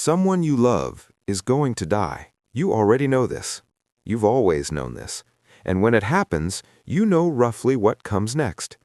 Someone you love is going to die. You already know this. You've always known this. And when it happens, you know roughly what comes next.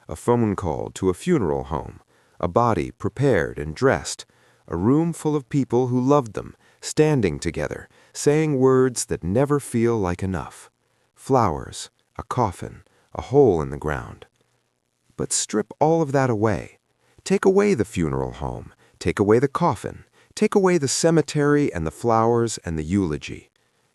A phone call to a funeral home, a body prepared and dressed, a room full of people who loved them, standing together, saying words that never feel like enough. Flowers, a coffin, a hole in the ground. But strip all of that away. Take away the funeral home, take away the coffin, take away the cemetery and the flowers and the eulogy.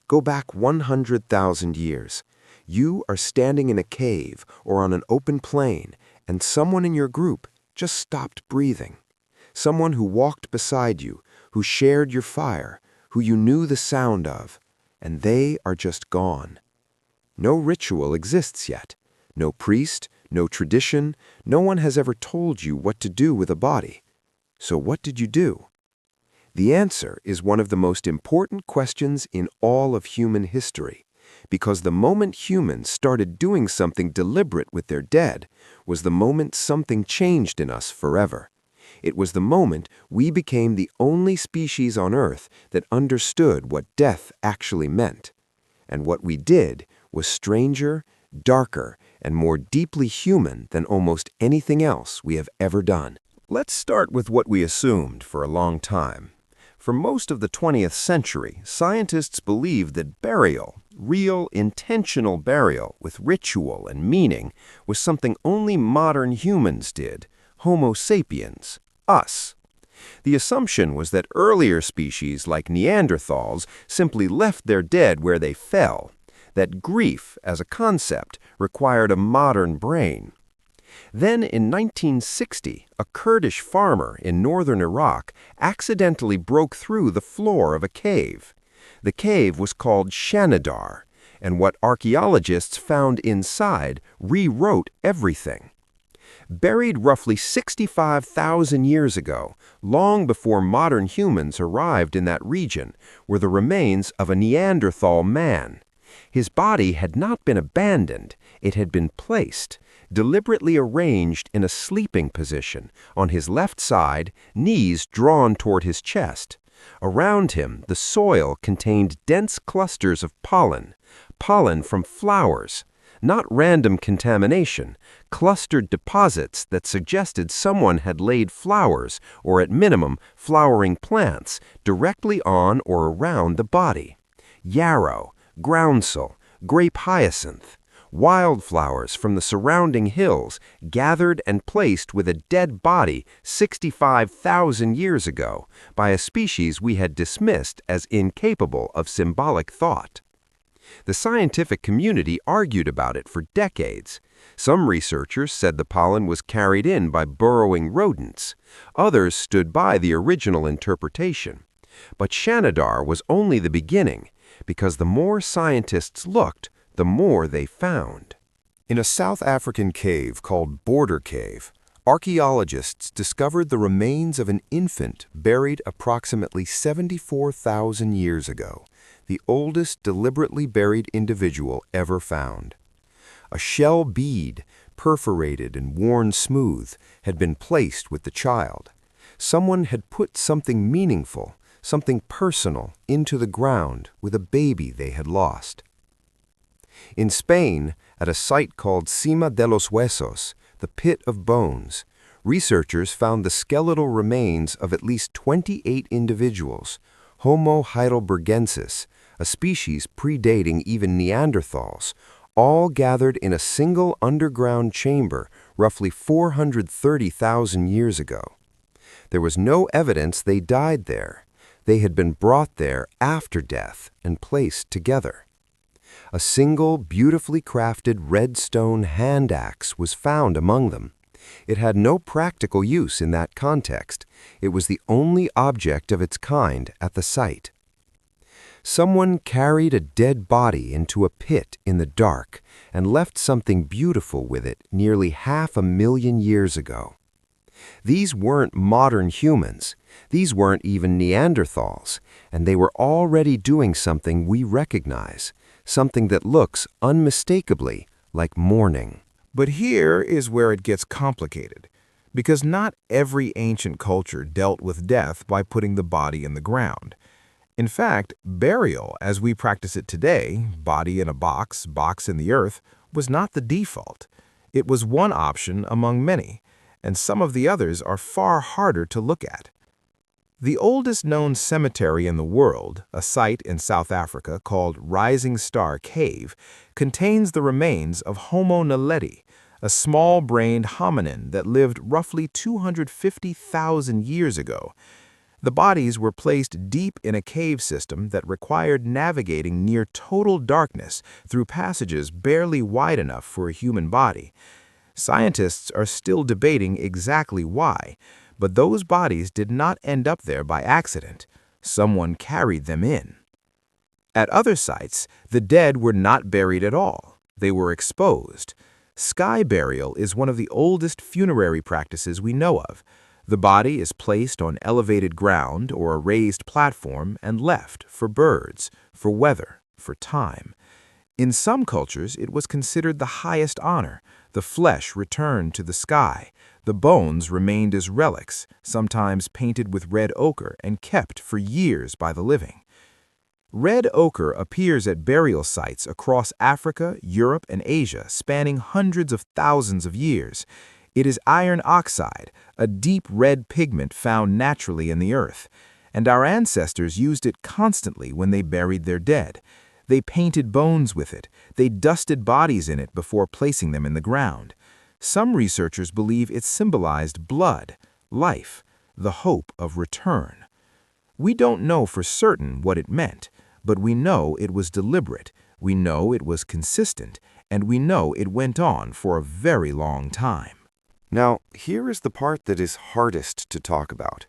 Go back 100,000 years. You are standing in a cave or on an open plain, and someone in your group just stopped breathing. Someone who walked beside you, who shared your fire, who you knew the sound of, and they are just gone. No ritual exists yet. No priest, no tradition, no one has ever told you what to do with a body. So what did you do? The answer is one of the most important questions in all of human history, because the moment humans started doing something deliberate with their dead was the moment something changed in us forever. It was the moment we became the only species on Earth that understood what death actually meant. And what we did was stranger, darker, and more deeply human than almost anything else we have ever done. Let's start with what we assumed for a long time. For most of the 20th century, scientists believed that burial, real, intentional burial with ritual and meaning, was something only modern humans did, Homo sapiens, us. The assumption was that earlier species like Neanderthals simply left their dead where they fell, that grief, as a concept, required a modern brain. Then in 1960, a Kurdish farmer in northern Iraq accidentally broke through the floor of a cave. The cave was called Shanidar, and what archaeologists found inside rewrote everything. Buried roughly 65,000 years ago, long before modern humans arrived in that region, were the remains of a Neanderthal man. His body had not been abandoned, it had been placed, deliberately arranged in a sleeping position, on his left side, knees drawn toward his chest. Around him, the soil contained dense clusters of pollen from flowers. Not random contamination, clustered deposits that suggested someone had laid flowers, or at minimum, flowering plants, directly on or around the body. Yarrow, groundsel, grape hyacinth, wildflowers from the surrounding hills, gathered and placed with a dead body 65,000 years ago by a species we had dismissed as incapable of symbolic thought. The scientific community argued about it for decades. Some researchers said the pollen was carried in by burrowing rodents. Others stood by the original interpretation. But Shanidar was only the beginning, because the more scientists looked, the more they found. In a South African cave called Border Cave, archaeologists discovered the remains of an infant buried approximately 74,000 years ago, the oldest deliberately buried individual ever found. A shell bead, perforated and worn smooth, had been placed with the child. Someone had put something meaningful, something personal, into the ground with a baby they had lost. In Spain, at a site called Cima de los Huesos, the Pit of Bones, researchers found the skeletal remains of at least 28 individuals, Homo heidelbergensis, a species predating even Neanderthals, all gathered in a single underground chamber roughly 430,000 years ago. There was no evidence they died there. They had been brought there after death and placed together. A single, beautifully crafted red stone hand axe was found among them. It had no practical use in that context. It was the only object of its kind at the site. Someone carried a dead body into a pit in the dark and left something beautiful with it nearly 500,000 years ago. These weren't modern humans. These weren't even Neanderthals, and they were already doing something we recognize, something that looks unmistakably like mourning. But here is where it gets complicated. Because not every ancient culture dealt with death by putting the body in the ground. In fact, burial, as we practice it today, body in a box, box in the earth, was not the default. It was one option among many, and some of the others are far harder to look at. The oldest known cemetery in the world, a site in South Africa called Rising Star Cave, contains the remains of Homo naledi, a small-brained hominin that lived roughly 250,000 years ago. The bodies were placed deep in a cave system that required navigating near total darkness through passages barely wide enough for a human body. Scientists are still debating exactly why, but those bodies did not end up there by accident. Someone carried them in. At other sites, the dead were not buried at all. They were exposed. Sky burial is one of the oldest funerary practices we know of. The body is placed on elevated ground or a raised platform and left for birds, for weather, for time. In some cultures, it was considered the highest honor. The flesh returned to the sky. The bones remained as relics, sometimes painted with red ochre and kept for years by the living. Red ochre appears at burial sites across Africa, Europe, and Asia, spanning hundreds of thousands of years. It is iron oxide, a deep red pigment found naturally in the earth, and our ancestors used it constantly when they buried their dead. They painted bones with it. They dusted bodies in it before placing them in the ground. Some researchers believe it symbolized blood, life, the hope of return. We don't know for certain what it meant, but we know it was deliberate, we know it was consistent, and we know it went on for a very long time. Now, here is the part that is hardest to talk about.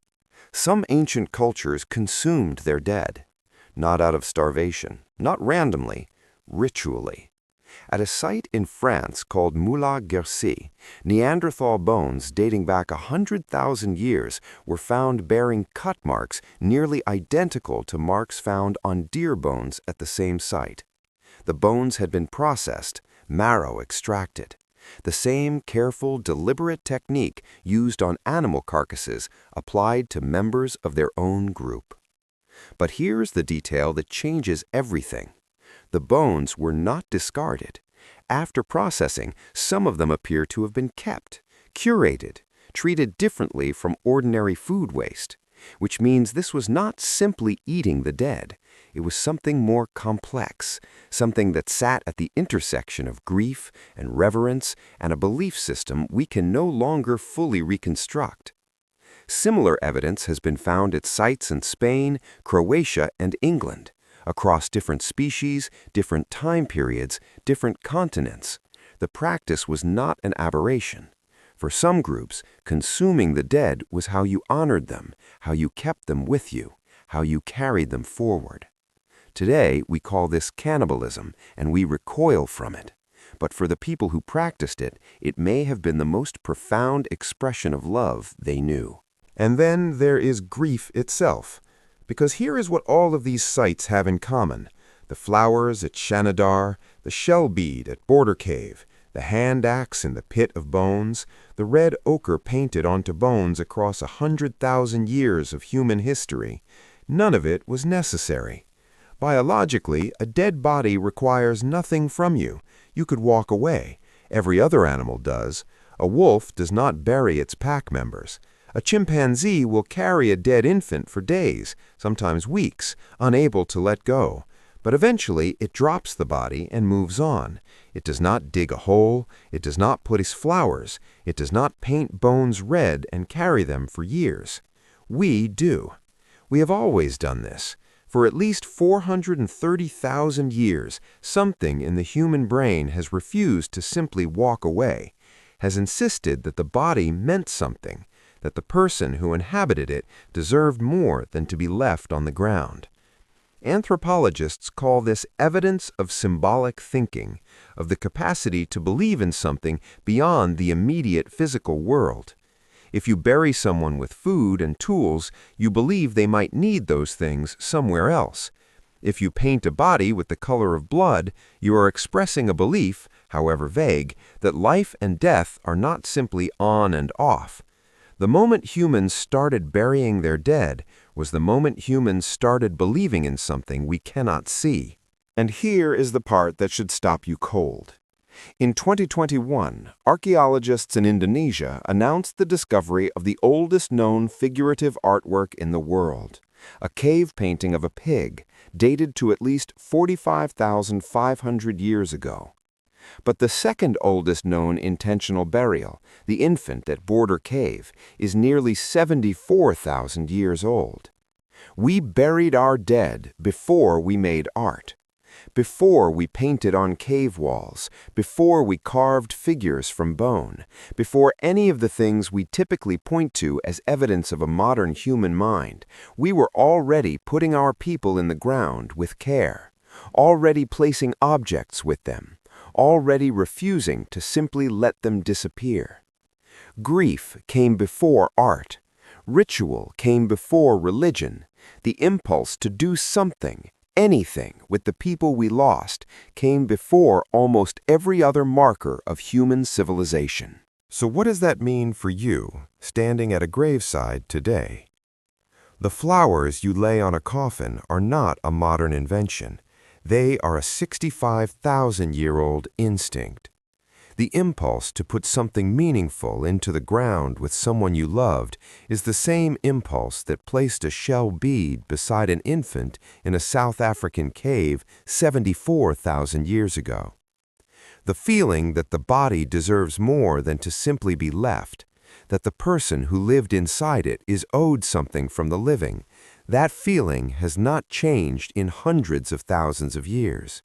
Some ancient cultures consumed their dead, not out of starvation, not randomly, ritually. At a site in France called Moulin-Gercy, Neanderthal bones dating back 100,000 years were found bearing cut marks nearly identical to marks found on deer bones at the same site. The bones had been processed, marrow extracted. The same careful, deliberate technique used on animal carcasses applied to members of their own group. But here's the detail that changes everything. The bones were not discarded. After processing, some of them appear to have been kept, curated, treated differently from ordinary food waste, which means this was not simply eating the dead. It was something more complex, something that sat at the intersection of grief and reverence and a belief system we can no longer fully reconstruct. Similar evidence has been found at sites in Spain, Croatia, and England, across different species, different time periods, different continents. The practice was not an aberration. For some groups, consuming the dead was how you honored them, how you kept them with you, how you carried them forward. Today, we call this cannibalism, and we recoil from it. But for the people who practiced it, it may have been the most profound expression of love they knew. And then there is grief itself. Because here is what all of these sites have in common. The flowers at Shanidar, the shell bead at Border Cave, the hand axe in the pit of bones, the red ochre painted onto bones across 100,000 years of human history. None of it was necessary. Biologically, a dead body requires nothing from you. You could walk away. Every other animal does. A wolf does not bury its pack members. A chimpanzee will carry a dead infant for days, sometimes weeks, unable to let go. But eventually it drops the body and moves on. It does not dig a hole. It does not put his flowers. It does not paint bones red and carry them for years. We do. We have always done this. For at least 430,000 years, something in the human brain has refused to simply walk away, has insisted that the body meant something, that the person who inhabited it deserved more than to be left on the ground. Anthropologists call this evidence of symbolic thinking, of the capacity to believe in something beyond the immediate physical world. If you bury someone with food and tools, you believe they might need those things somewhere else. If you paint a body with the color of blood, you are expressing a belief, however vague, that life and death are not simply on and off. The moment humans started burying their dead was the moment humans started believing in something we cannot see. And here is the part that should stop you cold. In 2021, archaeologists in Indonesia announced the discovery of the oldest known figurative artwork in the world, a cave painting of a pig dated to at least 45,500 years ago. But the second oldest known intentional burial, the infant at Border Cave, is nearly 74,000 years old. We buried our dead before we made art. Before we painted on cave walls, before we carved figures from bone, before any of the things we typically point to as evidence of a modern human mind, we were already putting our people in the ground with care, already placing objects with them, already refusing to simply let them disappear. Grief came before art. Ritual came before religion. The impulse to do something, anything, with the people we lost came before almost every other marker of human civilization. So what does that mean for you, standing at a graveside today? The flowers you lay on a coffin are not a modern invention. They are a 65,000-year-old instinct. The impulse to put something meaningful into the ground with someone you loved is the same impulse that placed a shell bead beside an infant in a South African cave 74,000 years ago. The feeling that the body deserves more than to simply be left, that the person who lived inside it is owed something from the living, that feeling has not changed in hundreds of thousands of years.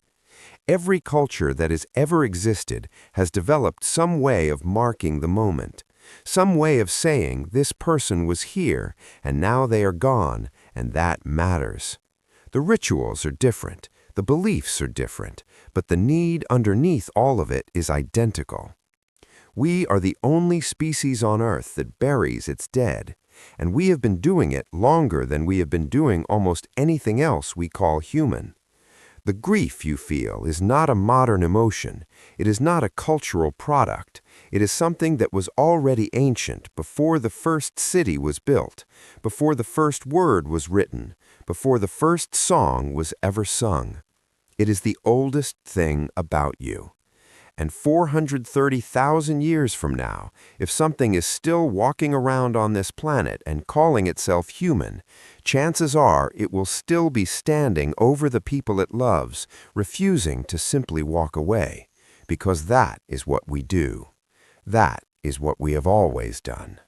Every culture that has ever existed has developed some way of marking the moment, some way of saying this person was here and now they are gone, and that matters. The rituals are different, the beliefs are different, but the need underneath all of it is identical. We are the only species on Earth that buries its dead, and we have been doing it longer than we have been doing almost anything else we call human. The grief you feel is not a modern emotion. It is not a cultural product. It is something that was already ancient before the first city was built, before the first word was written, before the first song was ever sung. It is the oldest thing about you. And 430,000 years from now, if something is still walking around on this planet and calling itself human, chances are it will still be standing over the people it loves, refusing to simply walk away, because that is what we do. That is what we have always done.